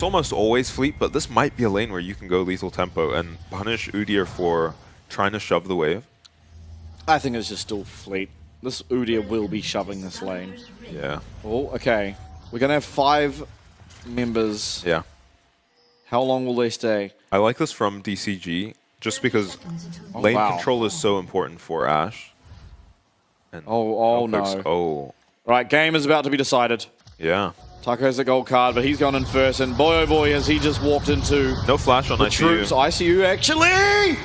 almost always Fleet, but this might be a lane where you can go lethal tempo and punish Udyr for trying to shove the wave. I think it's just still Fleet. This Udyr will be shoving this lane. Yeah. Oh, okay. We're going to have 5 members. Yeah. How long will they stay? I like this from DCG, just because lane control is so important for Ashe. And oh no. Oh. Right, game is about to be decided. Yeah. Taco has the gold card, but he's gone in first, and boy oh boy has he just walked into no flash on the ICU. troops. ICU actually!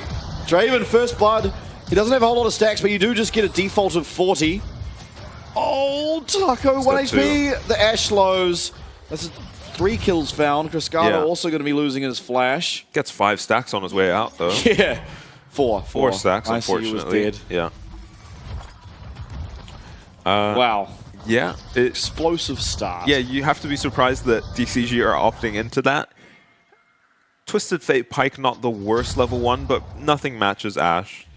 Draven, first blood. He doesn't have a whole lot of stacks, but you do just get a default of 40. Oh, Taco, 1 HP. The Ashe slows. That's 3 kills found. Cascada also going to be losing his flash. Gets 5 stacks on his way out, though. Yeah. 4 stacks, unfortunately. ICU was dead. Yeah. Wow. Yeah. Explosive start. Yeah, you have to be surprised that DCG are opting into that. Twisted Fate Pike, not the worst level 1, but nothing matches Ashe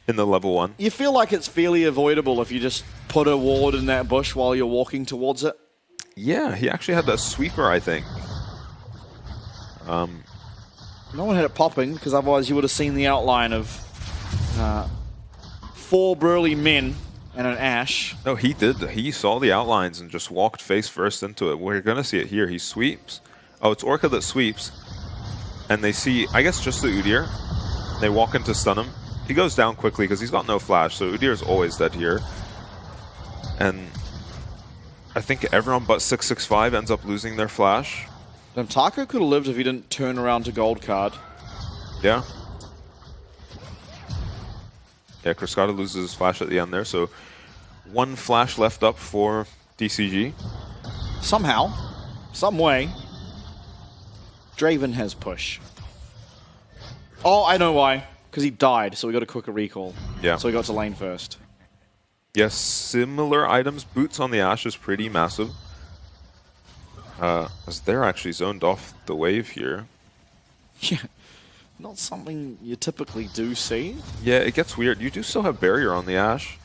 in the level 1. You feel like it's fairly avoidable if you just put a ward in that bush while you're walking towards it? Yeah, he actually had that sweeper, I think. No one had it popping, because otherwise you would have seen the outline of 4 burly men and an Ashe. No, he did. He saw the outlines and just walked face first into it. We're going to see it here. He sweeps. Oh, it's Orca that sweeps. And they see, I guess, just the Udyr. They walk in to stun him. He goes down quickly because he's got no flash, so Udyr's always dead here. And I think everyone but 665 ends up losing their flash. Then Taco could have lived if he didn't turn around to gold card. Yeah. Yeah, Cascada loses his flash at the end there, so 1 flash left up for DCG. Somehow, some way, Draven has push. Oh, I know why. Because he died, so we got a quicker recall. Yeah. So we got to lane first. Yes, similar items. Boots on the Ashe is pretty massive. As they're actually zoned off the wave here. Yeah. Not something you typically do see. Yeah, it gets weird. You do still have barrier on the Ashe,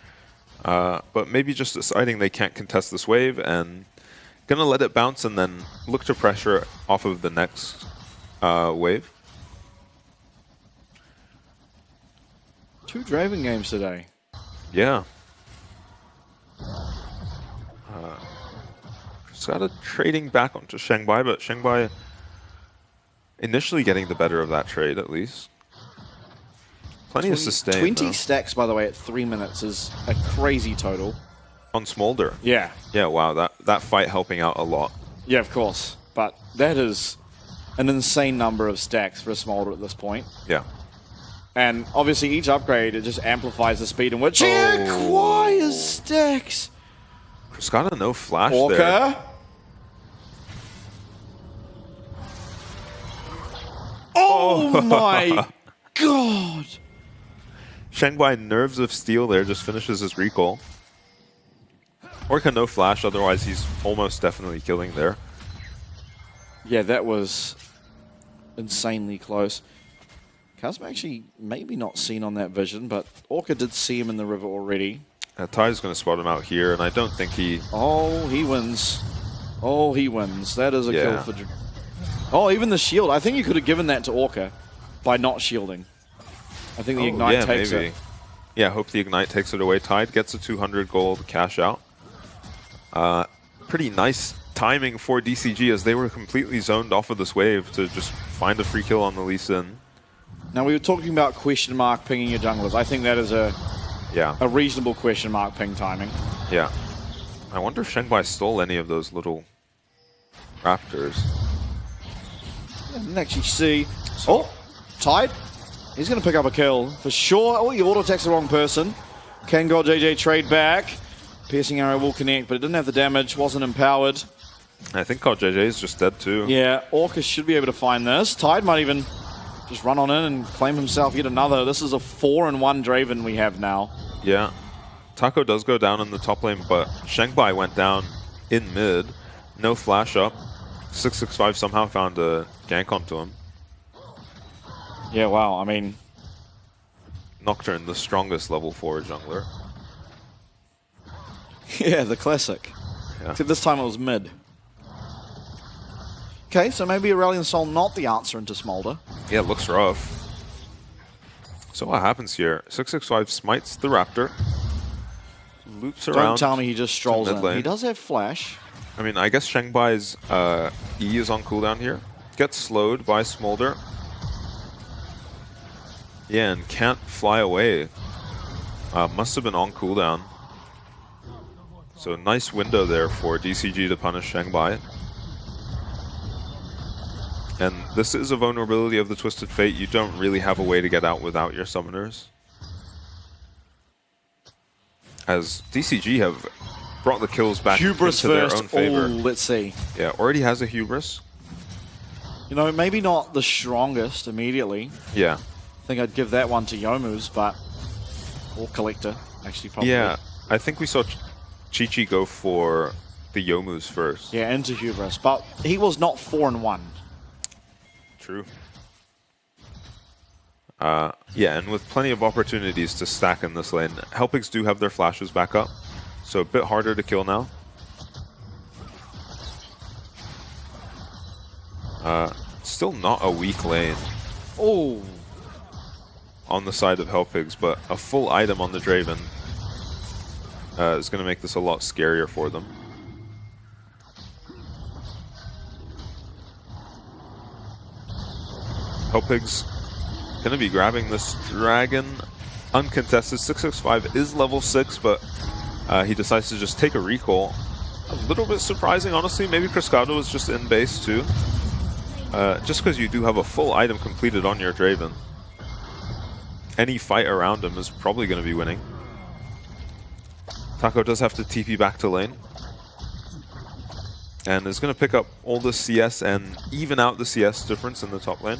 but maybe just deciding they can't contest this wave and gonna let it bounce and then look to pressure off of the next wave. 2 Draven games today. Yeah. Cascada trading back onto Shengbai, but Shengbai initially getting the better of that trade, at least. Plenty of sustain, 20 though. stacks, by the way, at 3 minutes is a crazy total. On Smolder. Yeah. Yeah, wow, that fight helping out a lot. Yeah, of course. But that is an insane number of stacks for a Smolder at this point. Yeah. And obviously each upgrade, it just amplifies the speed in which he acquires stacks. Cascada no flash Orca. there. Oh my god! Shengbai nerves of steel there, just finishes his recall. Orca no flash, otherwise he's almost definitely killing there. Yeah, that was insanely close. Kazma actually maybe not seen on that vision, but Orca did see him in the river already. Ty's going to spot him out here, and I don't think he... Oh, he wins. Oh, he wins. That is a kill for... Oh, even the shield. I think you could have given that to Orca by not shielding. I think the Ignite takes it. Yeah, hope the Ignite takes it away. Tide gets a 200 gold cash out. Pretty nice timing for DCG as they were completely zoned off of this wave to just find a free kill on the Lee Sin. Now, we were talking about question mark pinging your junglers. I think that is a reasonable question mark ping timing. Yeah. I wonder if Shengbai stole any of those little raptors. I didn't actually see. Oh, Tide. He's going to pick up a kill for sure. Oh, he auto-attacks the wrong person. Can God JJ trade back. Piercing arrow will connect, but it didn't have the damage. Wasn't empowered. I think God JJ is just dead too. Yeah, Orca should be able to find this. Tide might even just run on in and claim himself yet another. This is a 4-in-1 Draven we have now. Yeah. Taco does go down in the top lane, but Shengbai went down in mid. No flash up. 665 somehow found a gank onto him. Yeah, wow. I mean... Nocturne, the strongest level 4 jungler. Yeah, the classic. Yeah. Except this time it was mid. Okay, so maybe Aurelion Sol not the answer into Smolder. Yeah, it looks rough. So what happens here? 665 smites the Raptor. Loops around. Don't tell me he just strolls in. lane. He does have flash. I mean, I guess Shengbai's E is on cooldown here. Gets slowed by Smolder. Yeah, and can't fly away. Must have been on cooldown. So nice window there for DCG to punish Shengbai. And this is a vulnerability of the Twisted Fate. You don't really have a way to get out without your summoners. As DCG have brought the kills back Hubris into first. their own favor. Oh, let's see. Yeah, already has a Hubris. You know, maybe not the strongest immediately. Yeah. I think I'd give that one to Youmu's, but... Or Collector, actually, probably. Yeah, I think we saw Chi-Chi go for the Youmu's first. Yeah, into Hubris, but he was not 4-1. True. Yeah, and with plenty of opportunities to stack in this lane. Helpigs do have their flashes back up, so a bit harder to kill now. Still not a weak lane. Oh. On the side of Helpigs, but a full item on the Draven is going to make this a lot scarier for them. Helpigs going to be grabbing this dragon uncontested. 665 is level 6, but he decides to just take a recall. A little bit surprising, honestly. Maybe Cruscado was just in base too. Just because you do have a full item completed on your Draven. Any fight around him is probably going to be winning. Taco does have to TP back to lane. And is going to pick up all the CS and even out the CS difference in the top lane.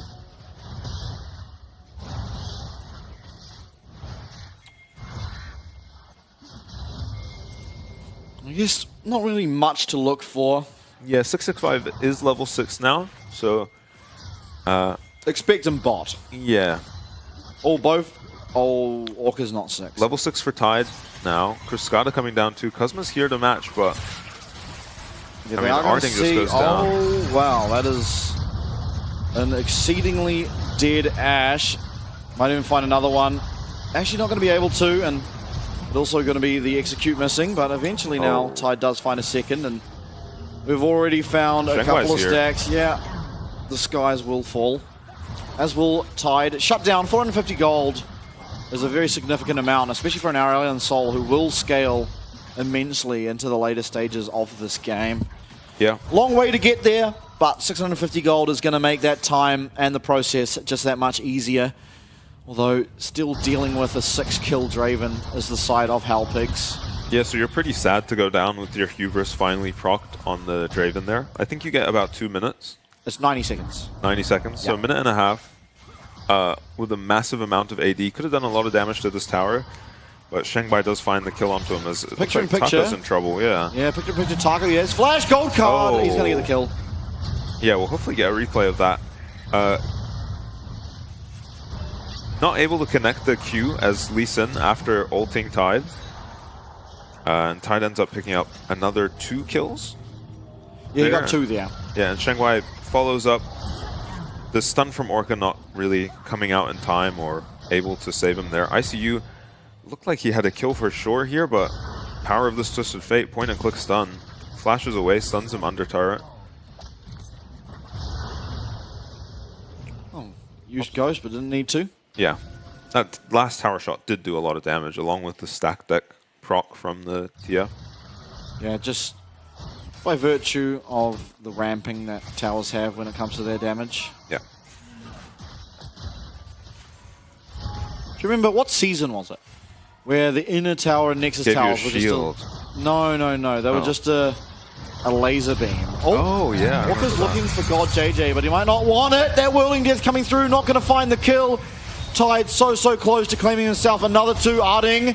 I guess not really much to look for. Yeah, 665 is level 6 now, so... Expect him bot. Yeah. Or both. Oh, Orca's not 6. Level 6 for Tide now. Cruscada coming down too. Cosmo's here to match, but... Yeah, I mean, Arding just goes down. Oh, wow, that is an exceedingly dead Ashe. Might even find another one. Actually not going to be able to, and also going to be the execute missing, but eventually now Tide does find a second, and we've already found a couple of stacks. Yeah, the skies will fall. As will Tide. Shut down, 450 gold is a very significant amount, especially for an Aurelion Sol who will scale immensely into the later stages of this game. Yeah. Long way to get there, but 650 gold is going to make that time and the process just that much easier. Although, still dealing with a 6-kill Draven is the side of Helpigs. Yeah, so you're pretty sad to go down with your Hubris finally procced on the Draven there. I think you get about 2 minutes. It's 90 seconds. 90 seconds, so a minute and a half with a massive amount of AD. Could have done a lot of damage to this tower, but Shengbai does find the kill onto him as it looks like Taco's in trouble, yeah. Yeah, picture Taco, yes. Flash, gold card! Oh. He's going to get the kill. Yeah, we'll hopefully get a replay of that. Not able to connect the Q as Lee Sin after ulting Tide. And Tide ends up picking up another 2 kills. Yeah, he got 2 there. Yeah, and Shengbai follows up. The stun from Orca not really coming out in time or able to save him there. ICU looked like he had a kill for sure here, but power of this Twisted Fate, point and click stun. Flashes away, stuns him under turret. Oh, used Ghost but didn't need to. Yeah, that last tower shot did do a lot of damage, along with the stack deck proc from the TF. Yeah, just by virtue of the ramping that towers have when it comes to their damage. Yeah. Do you remember, what season was it? Where the inner tower and Nexus towers were just No. They were just a laser beam. Oh yeah. Walker's looking for God JJ, but he might not want it. That Whirling Death coming through, not going to find the kill. Tide so close to claiming himself another 2. Arding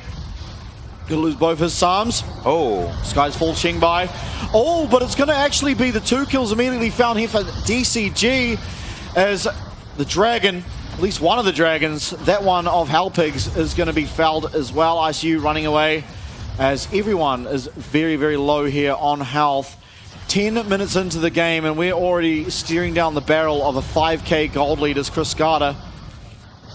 gonna lose both his Psalms. Oh. Skies fall Shengbai. Oh, but it's gonna actually be the 2 kills immediately found here for DCG as the dragon, at least one of the dragons, that one of Helpigs, is gonna be fouled as well. ICU running away as everyone is very, very low here on health. 10 minutes into the game, and we're already steering down the barrel of a 5k gold lead as Cruscata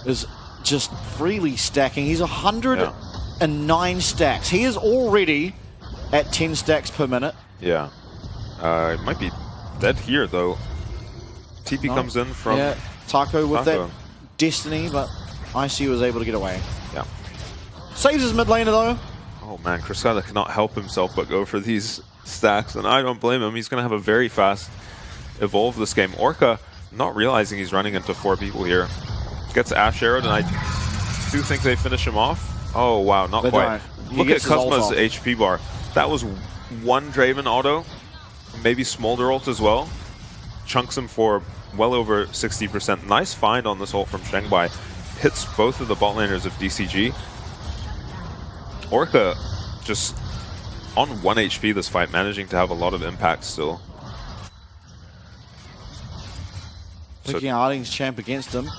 is just freely stacking. He's 109 stacks. He is already at 10 stacks per minute. Yeah. It might be dead here, though. TP comes in from... Yeah, Taco with that destiny, but ICU was able to get away. Yeah. Saves his mid laner, though. Oh, man. Cruscata cannot help himself but go for these stacks, and I don't blame him. He's going to have a very fast evolve this game. Orca, not realizing he's running into 4 people here, gets Ash arrowed, and I do think they finish him off. Oh, wow, not quite. Look at Cosma's HP bar. That was one Draven auto, maybe Smolder ult as well. Chunks him for well over 60%. Nice find on this ult from Shengbai. Hits both of the bot laners of DCG. Orca just on 1 HP this fight, managing to have a lot of impact still. Picking Arding's champ against him.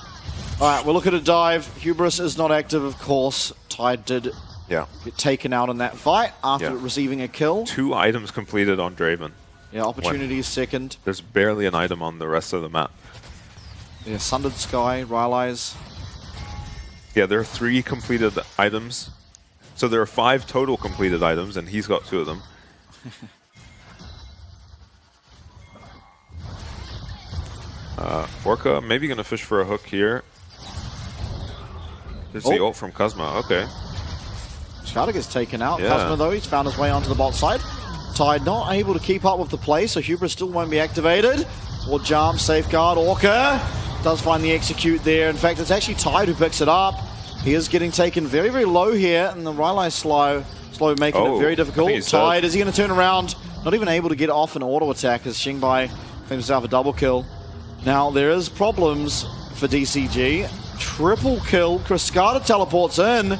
Alright, we'll look at a dive. Hubris is not active, of course. Tide did get taken out in that fight after receiving a kill. 2 items completed on Draven. Yeah, opportunity is second. There's barely an item on the rest of the map. Yeah, Sundered Sky, Rylai's. Yeah, there are 3 completed items. So there are 5 total completed items, and he's got 2 of them. Orca maybe going to fish for a hook here. There's the ult from Cosma. Okay. Skada gets taken out. Yeah. Cosma, though, he's found his way onto the bot side. Tide not able to keep up with the play, so Hubris still won't be activated. Or jump, safeguard. Orca does find the execute there. In fact, it's actually Tide who picks it up. He is getting taken very, very low here, and the Rylai slow making it very difficult. Tide, is he going to turn around? Not even able to get off an auto attack as Xingbai claims himself a double kill. Now, there is problems for DCG. Triple kill. Cruscata teleports in.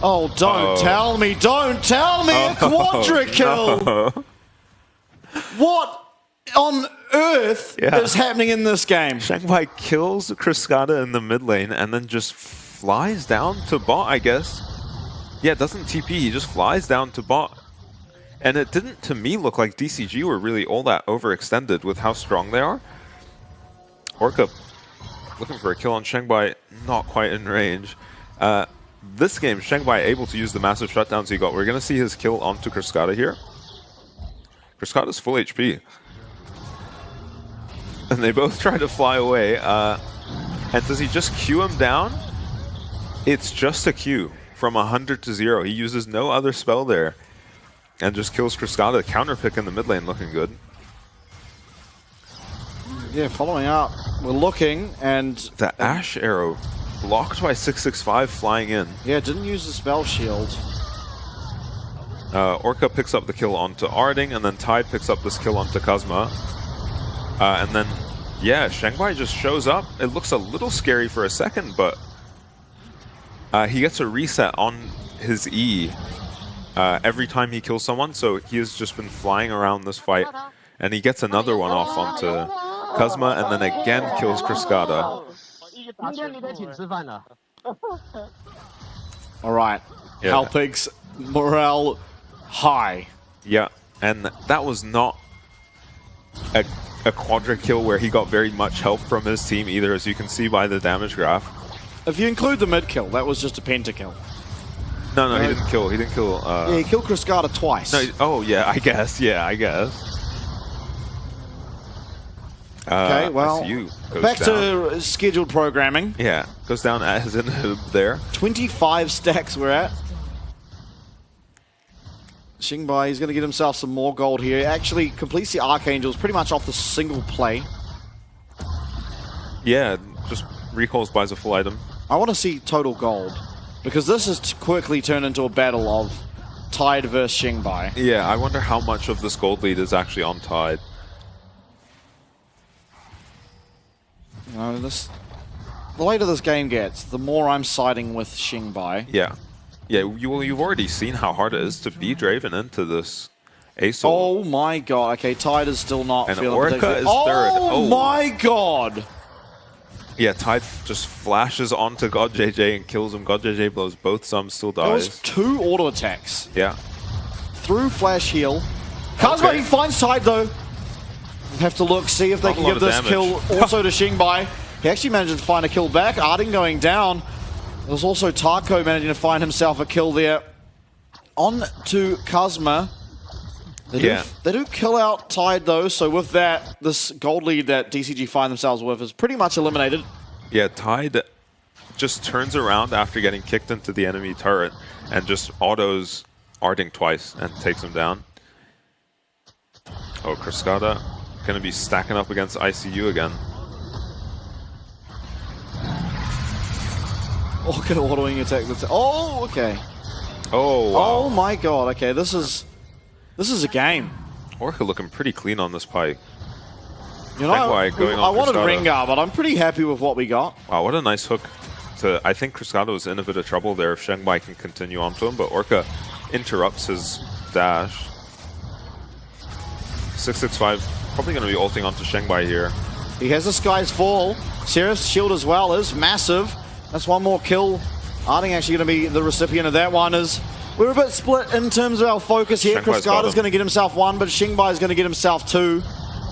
Oh, don't tell me, a quadra kill! No. What on earth is happening in this game? Shengbai kills Cruscata in the mid lane and then just flies down to bot, I guess. Yeah, doesn't TP, he just flies down to bot. And it didn't, to me, look like DCG were really all that overextended with how strong they are. Orca looking for a kill on Shengbai, not quite in range. This game, Shengbai able to use the massive shutdowns he got. We're going to see his kill onto Cruscata here. Cruscata's full HP. And they both try to fly away. And does he just Q him down? It's just a Q from 100 to 0. He uses no other spell there. And just kills Cruscata. Counter pick in the mid lane looking good. Yeah, following up. We're looking, and... The Ash arrow blocked by 665 flying in. Yeah, didn't use the spell shield. Orca picks up the kill onto Arding, and then Tide picks up this kill onto Cosma. And then, yeah, Shengbai just shows up. It looks a little scary for a second, but he gets a reset on his E every time he kills someone, so he has just been flying around this fight. And he gets another one off onto Cosma, and then again kills Cruscata. Alright, Halpig's morale high. Yeah, and that was not a quadra kill where he got very much help from his team either, as you can see by the damage graph. If you include the mid kill, that was just a pentakill. No, he didn't kill. He didn't kill. Yeah, he killed Cruscata twice. No, oh yeah, I guess. Yeah, I guess. Okay, well, back down. To scheduled programming. Yeah, goes down at his inhib there. 25 stacks we're at. Xingbai, he's going to get himself some more gold here. Actually completes the Archangels pretty much off the single play. Yeah, just recalls, buys a full item. I want to see total gold, because this has quickly turned into a battle of Tide versus Xingbai. Yeah, I wonder how much of this gold lead is actually on Tide. You know, the later this game gets, the more I'm siding with Xingbai. Yeah. Yeah, you've already seen how hard it is to be Draven into this Ace. Oh my god. Okay, Tide is still not and feeling Orca is third. Oh my god! Yeah, Tide just flashes onto God JJ and kills him. God JJ blows both sums, still dies. That was 2 auto attacks. Yeah. Through flash heal. Cosma, he finds Tide though. Have to look, see if they can give this kill also to Xingbai. He actually managed to find a kill back. Arting going down. There's also Taco managing to find himself a kill there. On to Kazma. They do kill out Tide though, so with that, this gold lead that DCG find themselves with is pretty much eliminated. Yeah, Tide just turns around after getting kicked into the enemy turret and just autos Arting twice and takes him down. Oh, Cascada going to be stacking up against ICU again. Okay, autoing attack. Oh, okay. Oh, wow. Oh my god. Okay, this is a game. Orca looking pretty clean on this pike. You know, I wanted Rengar, but I'm pretty happy with what we got. Wow, what a nice hook. I think Cascada was in a bit of trouble there if Shengbai can continue onto him, but Orca interrupts his dash. 665 probably going to be ulting onto Shengbai here. He has the Sky's Fall. Seraph's shield as well is massive. That's one more kill. Arting actually going to be the recipient of that one. We're a bit split in terms of our focus here. Cascada's going to get himself one, but Xingbai is going to get himself two.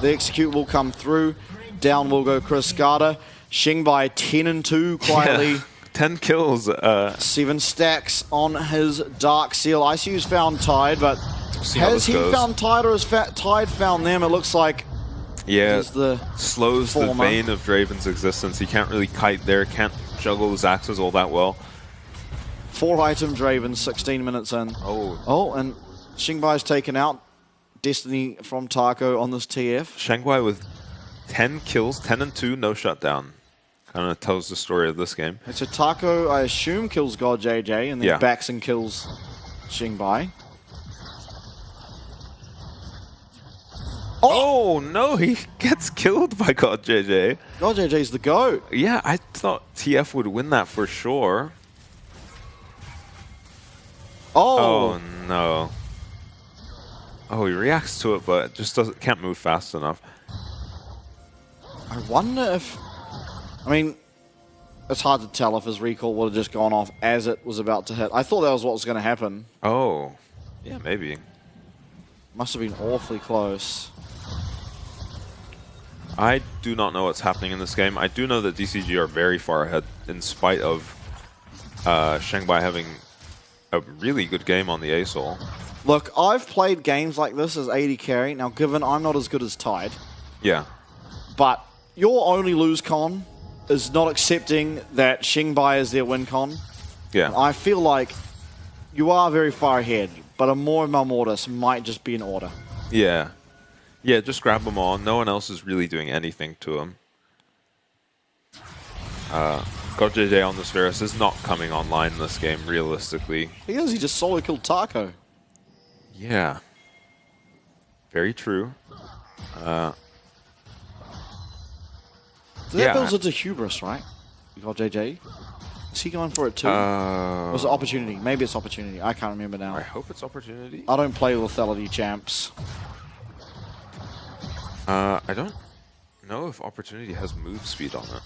The execute will come through. Down will go Cascada. Xingbai 10-2 quietly. Yeah. 10 kills. 7 stacks on his Dark Seal. ICU's found Tide, but has he found Tide or has Tide found them? It looks like slows the vein of Draven's existence. He can't really kite there, can't juggle his axes all that well. 4-item Draven, 16 minutes in. Oh, and Xingbai's taken out. Destiny from Taco on this TF. Shengbai with 10 kills, 10-2, no shutdown. Kind of tells the story of this game. So Taco, I assume, kills God JJ, and then backs and kills Xingbai. Oh no, he gets killed by God JJ. God JJ's the GOAT. Yeah, I thought TF would win that for sure. Oh no. Oh, he reacts to it, but just can't move fast enough. I wonder if... I mean, it's hard to tell if his recall would have just gone off as it was about to hit. I thought that was what was going to happen. Oh, yeah, maybe. Must have been awfully close. I do not know what's happening in this game. I do know that DCG are very far ahead in spite of Shengbai having a really good game on the ASOL. Look, I've played games like this as AD carry. Now, given I'm not as good as Tide. Yeah. But your only lose con is not accepting that Xingbai is their win con. Yeah. And I feel like you are very far ahead, but a more Mortis might just be in order. Yeah. Yeah, just grab them all. No one else is really doing anything to him. God JJ on this Varus is not coming online in this game, realistically. He is. He just solo killed Taco. Yeah. Very true. That builds into hubris, right? God JJ. Is he going for it too? Or was it opportunity? Maybe it's opportunity. I can't remember now. I hope it's opportunity. I don't play lethality champs. I don't know if opportunity has move speed on it.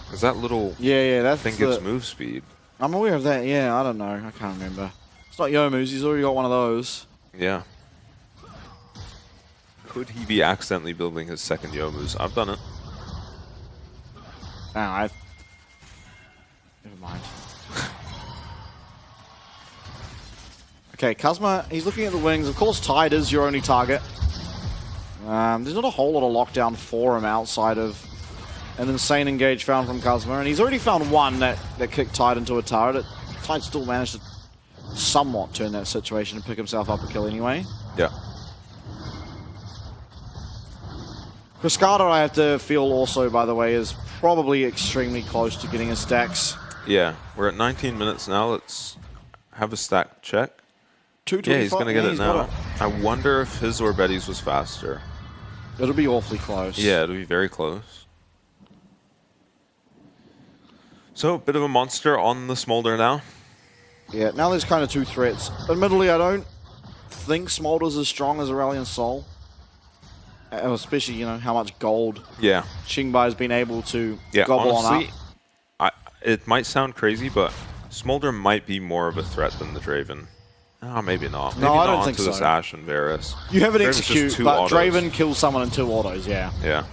Because that little that thing gives move speed. I'm aware of that, yeah. I don't know. I can't remember. It's not Yomu's. He's already got one of those. Yeah. Could he be accidentally building his second Yomu's? I've done it. Never mind. Okay, Kazma, he's looking at the wings. Of course, Tide is your only target. There's not a whole lot of lockdown for him outside of an insane engage found from Kazma. And he's already found one that kicked Tide into a turret. Tide still managed to somewhat turn that situation and pick himself up a kill anyway. Yeah. Cascada, I have to feel also, by the way, is probably extremely close to getting his stacks. Yeah, we're at 19 minutes now. Let's have a stack check. 225. Yeah, he's going to get it now. I wonder if his or Betty's was faster. It'll be awfully close. Yeah, it'll be very close. So, a bit of a monster on the Smolder now. Yeah, now there's kind of two threats. Admittedly, I don't think Smolder's as strong as Aurelion Sol. Especially, how much gold Xingbai's been able to gobble honestly, on up. It might sound crazy, but Smolder might be more of a threat than the Draven. Oh, maybe not. No, Maybe I not don't think onto this so. Ashe and Varus. You have an Draven's just execute, two but autos. Draven kills someone in 2 autos, yeah. Yeah.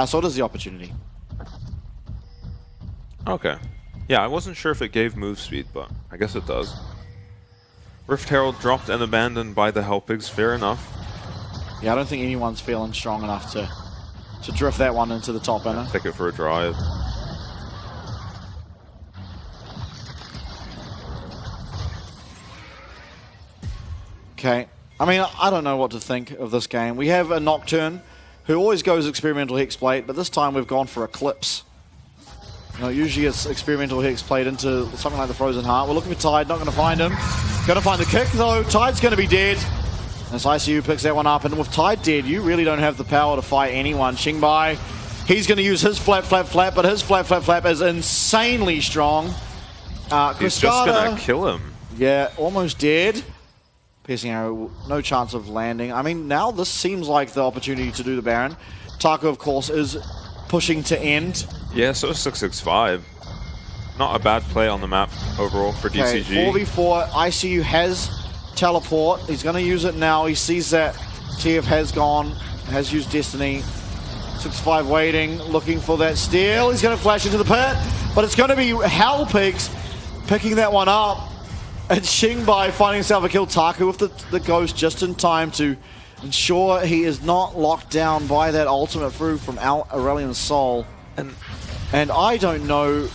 So does the opportunity. Okay. Yeah, I wasn't sure if it gave move speed, but I guess it does. Rift Herald dropped and abandoned by the Hellpigs, fair enough. Yeah, I don't think anyone's feeling strong enough to drift that one into the top inner. Take it for a drive. Okay. I mean, I don't know what to think of this game. We have a Nocturne who always goes experimental Hexblade, but this time we've gone for Eclipse. You know, usually it's experimental Hexblade into something like the Frozen Heart. We're looking for Tide, not going to find him. Going to find the kick though. Tide's going to be dead. As ICU picks that one up, and with Tide dead, you really don't have the power to fight anyone. Xingbai, he's going to use his flap, but his flap is insanely strong. He's just going to kill him. Yeah, almost dead. Piercing arrow, no chance of landing. I mean, now this seems like the opportunity to do the Baron. Taco, of course, is pushing to end. Yeah, so 665. Not a bad play on the map overall for DCG. 4v4, ICU has teleport. He's going to use it now. He sees that TF has used Destiny. 6-5 waiting, looking for that steal. He's going to flash into the pit, but it's going to be Hellpigs picking that one up. And Xingbai finding himself a kill. Taku with the ghost just in time to ensure he is not locked down by that ultimate through from Aurelion Sol. And I don't know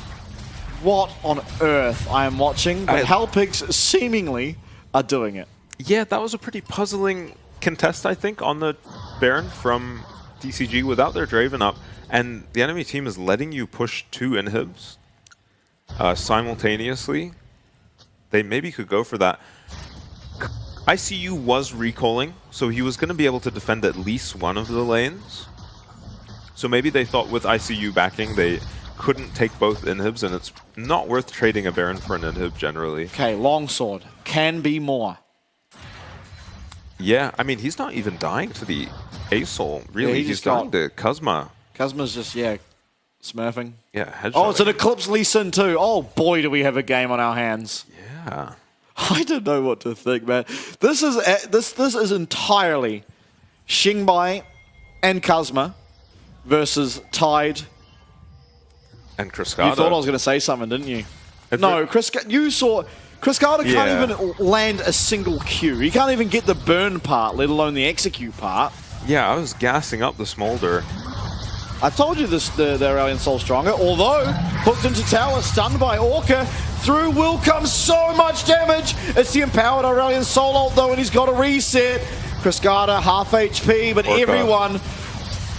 what on earth I am watching, but Hellpigs seemingly are doing it. Yeah, that was a pretty puzzling contest, I think, on the Baron from DCG without their Draven up. And the enemy team is letting you push 2 inhibs simultaneously. They maybe could go for that. ICU was recalling, so he was going to be able to defend at least one of the lanes. So maybe they thought with ICU backing, they couldn't take both inhibs, and it's not worth trading a Baron for an inhib generally. Okay, longsword. Can be more. Yeah, I mean, he's not even dying to the A-Soul, really. Yeah, he's dying to Kuzma. Kuzma's just, yeah, smurfing. Yeah, headshot. Oh, it's an Eclipse Lee Sin too. Oh boy, do we have a game on our hands. Yeah. I don't know what to think, man. This is entirely Xingbai and Kuzma versus Tide. And Cascada. You thought I was going to say something, didn't you? No, you saw... Cascada can't even land a single Q. He can't even get the burn part, let alone the execute part. Yeah, I was gassing up the Smolder. I told you the Aurelion Sol stronger, although hooked into tower, stunned by Orca. Through will come so much damage. It's the empowered Aurelion Sol ult though, and he's got a reset. Cascada half HP, but Orca. Everyone...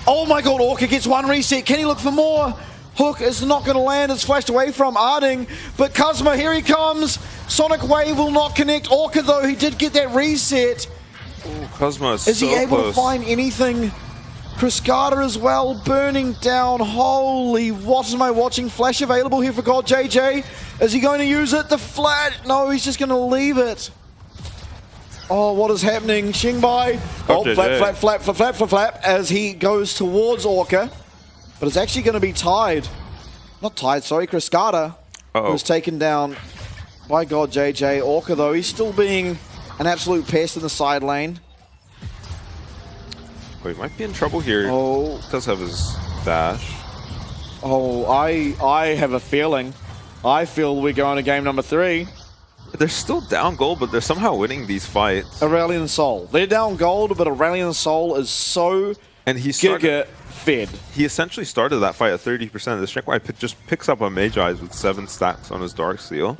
Oh my god, Orca gets 1 reset. Can he look for more? Hook is not going to land. It's flashed away from Arding, but Kuzma, here he comes. Sonic Wave will not connect. Orca though, he did get that reset. Ooh, Kuzma is he so able close to find anything? Cascada as well, burning down. Holy, what am I watching? Flash available here for God JJ. Is he going to use it? The flat? No, he's just going to leave it. Oh, what is happening? Xingbai. Oh, flap, as he goes towards Orca. But it's actually going to be Tide. Not Tide, sorry, Cascada. Who's taken down by God JJ. Orca, though, he's still being an absolute pest in the side lane. Oh, he might be in trouble here. Oh. He does have his dash. Oh, I have a feeling. I feel we're going to game number 3. They're still down gold, but they're somehow winning these fights. Aurelion Sol. They're down gold, but Aurelion Sol is so giga-fed. He essentially started that fight at 30%. The Shrinkwai just picks up a Mage Eyes with 7 stacks on his Darksteel.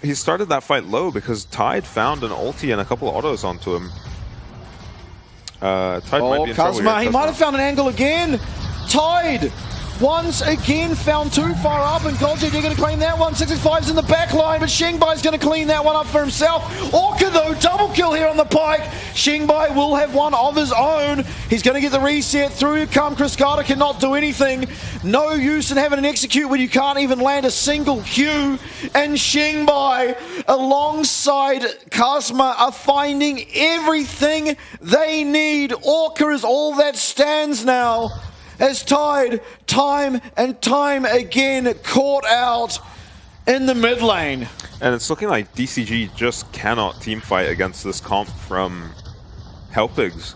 He started that fight low because Tide found an ulti and a couple of autos onto him. Tide might be in trouble here. He might have found an angle again. Tide once again found too far up, and Golgi, you're going to claim that one. 65's in the back line, but Xingbai's going to clean that one up for himself. Orca, though, double kill here on the pike. Xingbai will have one of his own. He's going to get the reset. Through come Cascada, cannot do anything. No use in having an execute when you can't even land a single Q. And Xingbai, alongside Kuzma, are finding everything they need. Orca is all that stands now, as Tide, time and time again, caught out in the mid lane. And it's looking like DCG just cannot team fight against this comp from Helpigs.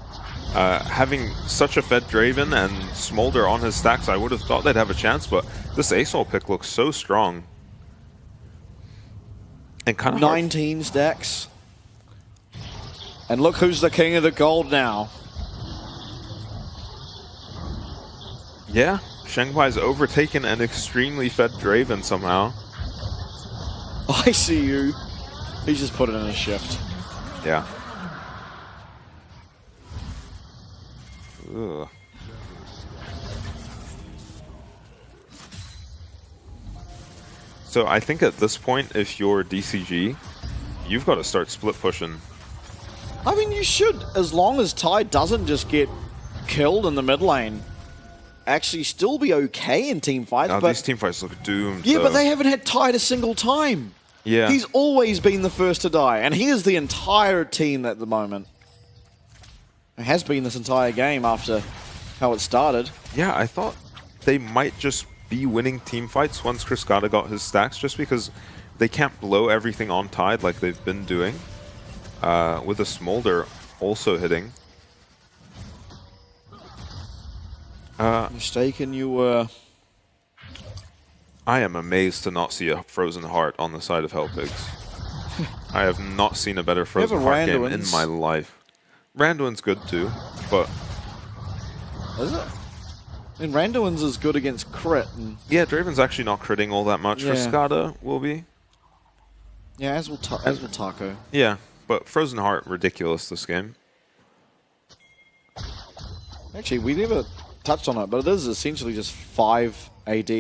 Having such a fed Draven and Smolder on his stacks, I would have thought they'd have a chance, but this ASOL pick looks so strong. And kind of 19 stacks. And look who's the king of the gold now. Yeah, Shengbai's overtaken an extremely fed Draven somehow. I see you. He's just put it in a shift. Yeah. Ugh. So I think at this point, if you're DCG, you've got to start split pushing. I mean, you should, as long as Tide doesn't just get killed in the mid lane, actually still be okay in team fights. Now, but these team fights look doomed. yeah, though. but they haven't had Tide a single time. Yeah. He's always been the first to die, and he is the entire team at the moment. It has been this entire game after how it started. Yeah, I thought they might just be winning team fights once Cascada got his stacks, just because they can't blow everything on Tide like they've been doing. With a Smolder also hitting. Mistaken you were. I am amazed to not see a Frozen Heart on the side of Helpigs. I have not seen a better Frozen Heart game in my life. Randuin's good too, but... Is it? And Randuin's is good against crit. And yeah, Draven's actually not critting all that much. Yeah. Cascada will be. yeah, as will Taco. Yeah, but Frozen Heart, ridiculous this game. Actually, we never touched on it, but it is essentially just 5 AD.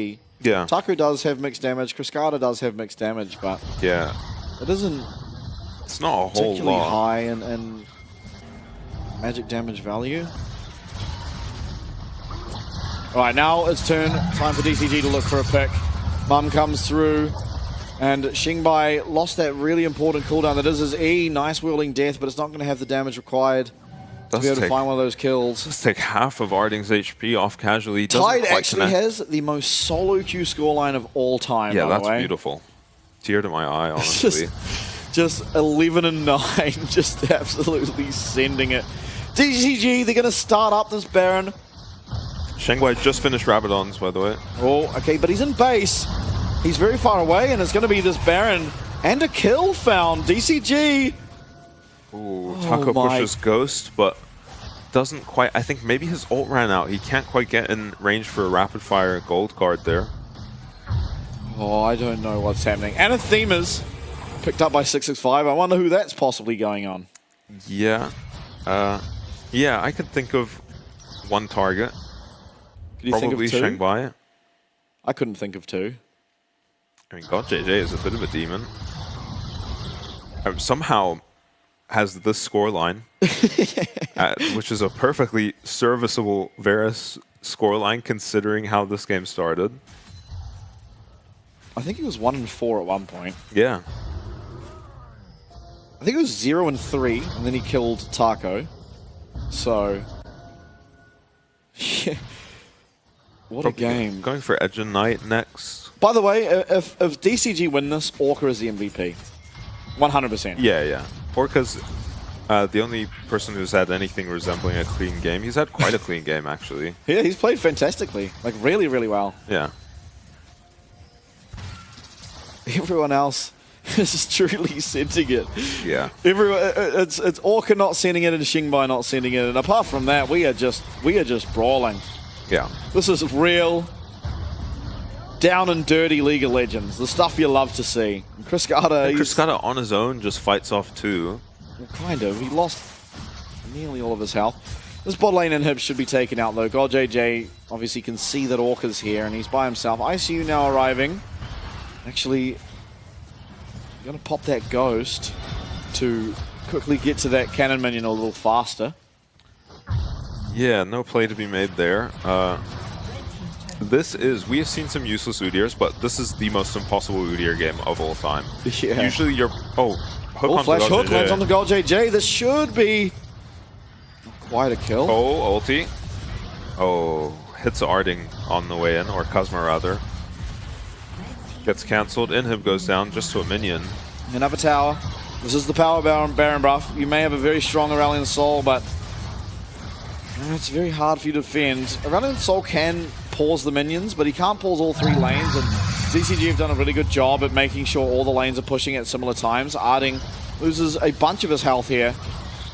Yeah. Taco does have mixed damage, Cascada does have mixed damage, but Yeah. it isn't It's not a whole particularly lot. high in magic damage value. Alright, now it's time for DCG to look for a pick. Mum comes through, and Xingbai lost that really important cooldown. That is his E, nice wielding death, but it's not going to have the damage required to be able to find one of those kills. Let's take half of Arding's HP off casually. Tide actually has the most solo queue scoreline of all time, yeah, by the that's way. beautiful. Tear to my eye, honestly. Just 11 and 9, just absolutely sending it. DCG, they're going to start up this Baron. Shengwai just finished Rabadons, by the way. Oh, okay, but he's in base. He's very far away, and it's going to be this Baron and a kill found. DCG. Ooh, Taco pushes Ghost, but doesn't quite... I think maybe his ult ran out. He can't quite get in range for a rapid-fire gold card there. Oh, I don't know what's happening. Anathema's picked up by 665. I wonder who that's possibly going on. Yeah. Yeah, I could think of one target. Could you Probably think of two? Shengbai. I couldn't think of two. I mean, God JJ is a bit of a demon. Somehow has this scoreline, which is a perfectly serviceable Varus scoreline considering how this game started. I think he was 1 and 4 at one point. Yeah. I think it was 0 and 3, and then he killed Taco. So, yeah. What a game. Going for Edge and Knight next. By the way, if DCG win this, Orca is the MVP. 100%. Yeah. Orca's the only person who's had anything resembling a clean game. He's had quite a clean game, actually. Yeah, he's played fantastically. Like, really, really well. Yeah. Everyone else is truly sending it. Yeah. It's Orca not sending it and Xingbai not sending it. And apart from that, we are just brawling. Yeah. This is real, down and dirty League of Legends. The stuff you love to see. And Cascada on his own just fights off too. Well, kind of. He lost nearly all of his health. This bot lane inhib should be taken out though. God JJ obviously can see that Orca's here and he's by himself. ICU now arriving. Actually, going to pop that Ghost to quickly get to that cannon minion a little faster. Yeah, no play to be made there. We have seen some useless Udyrs, but this is the most impossible Udyr game of all time. Yeah. Usually you're... Oh, hook Oh, on flash hook JJ. lands on the God JJ. This should be not quite a kill. Oh, ulti. Oh, hits Arding on the way in, or Kuzma rather. Gets cancelled. Inhib goes down just to a minion. Another tower. This is the power Baron buff. You may have a very strong Aurelion Soul, but it's very hard for you to defend. Aurelion Soul can pause the minions, but he can't pause all 3 lanes, and DCG have done a really good job at making sure all the lanes are pushing at similar times. Arding loses a bunch of his health here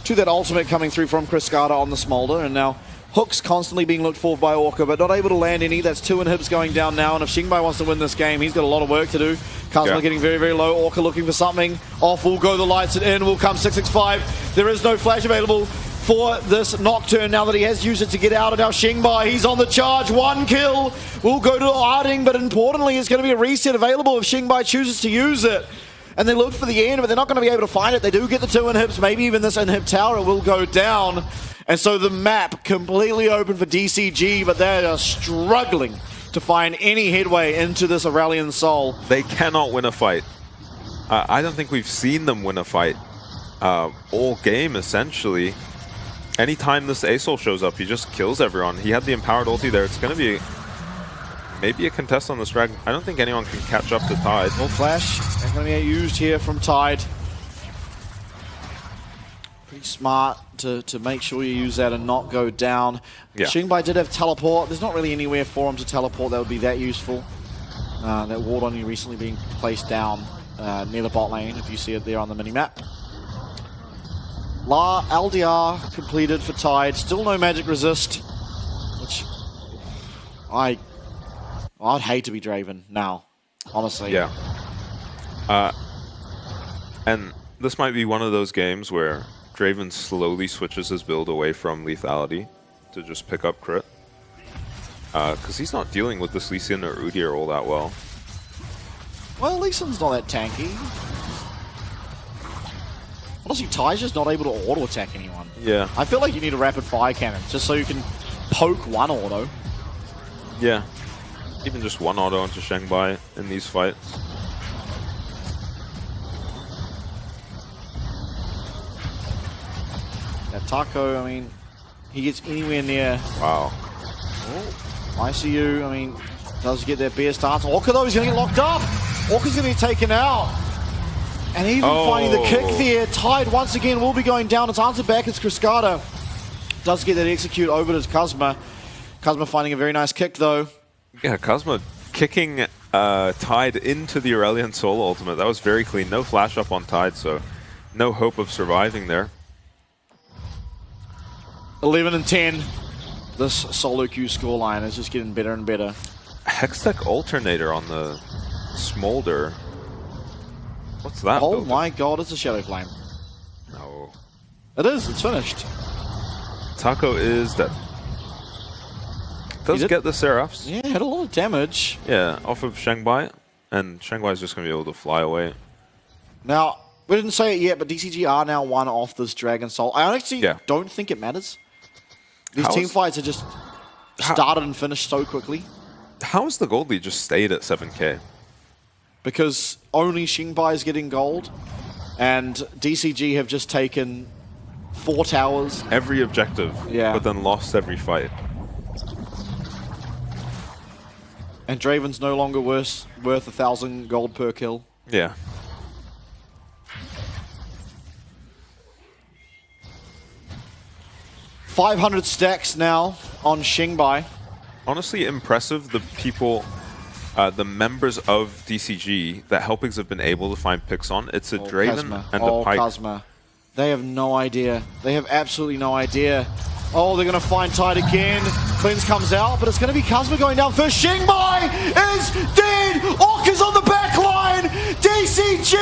to that ultimate coming through from Cascada on the Smolder, and now Hook's constantly being looked for by Orca, but not able to land any. That's 2 inhibs going down now, and if Xingbai wants to win this game, he's got a lot of work to do. Kazuma getting very, very low. Orca looking for something. Off will go the lights, and in will come 665. There is no flash available for this Nocturne now that he has used it to get out. And now Xingbai, he's on the charge. 1 kill will go to Arding, but importantly, it's going to be a reset available if Xingbai chooses to use it. And they look for the end, but they're not going to be able to find it. They do get the 2 inhibs, maybe even this inhib tower will go down. And so the map completely open for DCG, but they are struggling to find any headway into this Aurelion Soul. They cannot win a fight. I don't think we've seen them win a fight all game, essentially. Anytime this A-Soul shows up, he just kills everyone. He had the empowered ulti there. It's going to be maybe a contest on this drag. I don't think anyone can catch up to Tide. No flash. They're going to get used here from Tide. Pretty smart to make sure you use that and not go down. Yeah. Xingbai did have teleport. There's not really anywhere for him to teleport that would be that useful. That ward on you recently being placed down near the bot lane, if you see it there on the mini-map. LDR completed for Tide. Still no magic resist, which I'd hate to be Draven now, honestly. Yeah. And this might be one of those games where Draven slowly switches his build away from lethality to just pick up crit. Because he's not dealing with this Lee Sin or Udyr all that well. Well, Lee Sin's not that tanky. Honestly, Ty's just not able to auto-attack anyone. Yeah. I feel like you need a rapid fire cannon, just so you can poke one auto. Yeah. Even just one auto into Xingbai in these fights. That Taco, I mean, he gets anywhere near. Wow. Oh, ICU, I mean, does get their bear stance. Orca, though, he's going to get locked up. Orca's going to be taken out. And even finding the kick there, Tide once again will be going down. It's answered back, it's Cascada. Does get that execute over to Kazuma. Kazuma finding a very nice kick, though. Yeah, Kazuma kicking Tide into the Aurelion Soul ultimate. That was very clean. No flash up on Tide, so no hope of surviving there. 11 and 10. This solo queue scoreline is just getting better and better. Hextech Alternator on the Smolder. What's that? Oh my god, it's a Shadow Flame. No. It is, it's finished. Taco is dead. Does get the Seraphs. Yeah, had a lot of damage. Yeah, off of Xingbai. And Xingbai is just going to be able to fly away. Now, we didn't say it yet, but DCG are now one off this Dragon Soul. I actually don't think it matters. These team fights are just started and finished so quickly. How has the gold lead just stayed at 7k? Because only Xingbai is getting gold, and DCG have just taken 4 towers. Every objective, but then lost every fight. And Draven's no longer worth 1,000 gold per kill. Yeah. $500 stacks now on Xingbai. Honestly, impressive. The people, the members of DCG that Helpings have been able to find picks on. It's a Draven and a Pyke. Kazuma. They have no idea. They have absolutely no idea. Oh, they're going to find Tide again. Cleanse comes out, but it's going to be Kazuma going down first. Xingbai is dead. Orca's on the back line. DCG,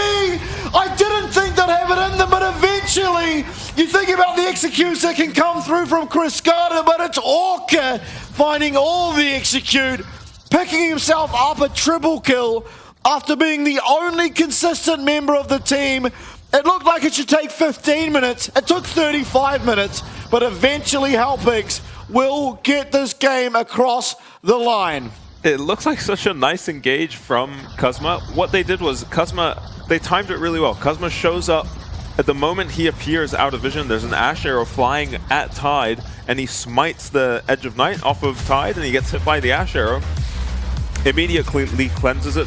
I didn't think they'd have it in them, but eventually, you think about the executes that can come through from Cascada, but it's Orca finding all the execute, picking himself up a triple kill after being the only consistent member of the team. It looked like it should take 15 minutes. It took 35 minutes, but eventually Helpings will get this game across the line. It looks like such a nice engage from Kazuma. What they did was they timed it really well. Kazuma shows up. At the moment he appears out of vision, there's an Ash Arrow flying at Tide, and he smites the Edge of Night off of Tide, and he gets hit by the Ash Arrow. Immediately cleanses it though,